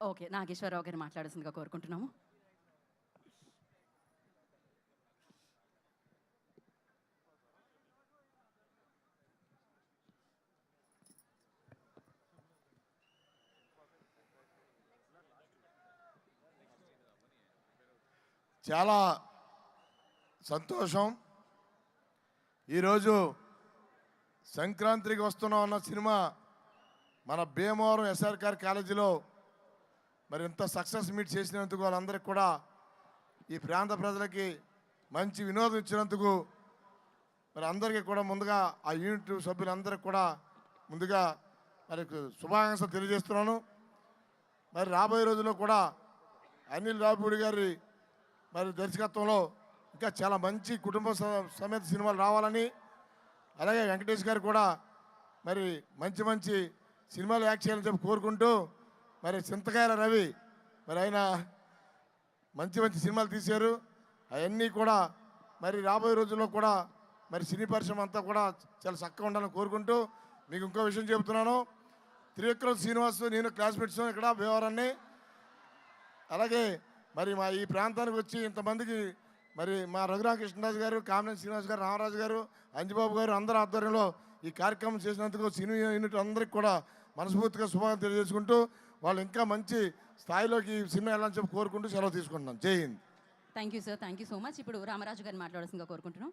Okay, Nageswararao గారిని మాట్లాడాల్సిందిగా కోరుకుంటున్నాము. చాలా సంతోషం. ఈరోజు సంక్రాంతికి వస్తున్నాం అన్న సినిమా మన భీమవరం ఎస్ఆర్ఆర్ కాలేజీలో మరి ఇంత సక్సెస్ మీట్ చేసినందుకు వాళ్ళందరికీ కూడా, ఈ ప్రాంత ప్రజలకి మంచి వినోదం ఇచ్చినందుకు మరి అందరికీ కూడా ముందుగా ఆ యూనిట్ సభ్యులందరికీ కూడా ముందుగా మరి శుభాకాంక్షలు తెలియజేస్తున్నాను. మరి రాబోయే రోజుల్లో కూడా అనిల్ రావిపూడి గారి మరి దర్శకత్వంలో ఇంకా చాలా మంచి కుటుంబ సమేత సినిమాలు రావాలని, అలాగే వెంకటేష్ గారు కూడా మరి మంచి మంచి సినిమాలు యాక్ట్ చేయాలని చెప్పి కోరుకుంటూ, మరి చింతకాయల రవి మరి ఆయన మంచి మంచి సినిమాలు తీశారు. అవన్నీ కూడా మరి రాబోయే రోజుల్లో కూడా మరి సినీ పరిశ్రమ అంతా కూడా చాలా చక్కగా ఉండాలని కోరుకుంటూ, మీకు ఇంకో విషయం చెబుతున్నాను. త్రివిక్రమ్ శ్రీనివాస్ నేను క్లాస్మేట్స్ ఇక్కడ భీమవరాన్ని. అలాగే మరి మా ఈ ప్రాంతానికి వచ్చి ఇంతమందికి మరి మా రఘురామకృష్ణరాజు గారు, కామినేని శ్రీనివాస్ గారు, రామరాజు గారు, అంజబాబు గారు అందరి ఆధ్వర్యంలో ఈ కార్యక్రమం చేసినందుకు సినీ యూనిట్ అందరికీ కూడా మనస్ఫూర్తిగా శుభాకాంక్షలు తెలియజేసుకుంటూ, వాళ్ళు ఇంకా మంచి స్థాయిలోకి సినిమా వెళ్ళాలని చెప్పి కోరుకుంటూ సెలవు తీసుకుంటున్నాను. జై Hind. Thank you sir, thank you so much. ఇప్పుడు రామరాజు గారిని మాట్లాడాల్సిందిగా కోరుకుంటున్నాం.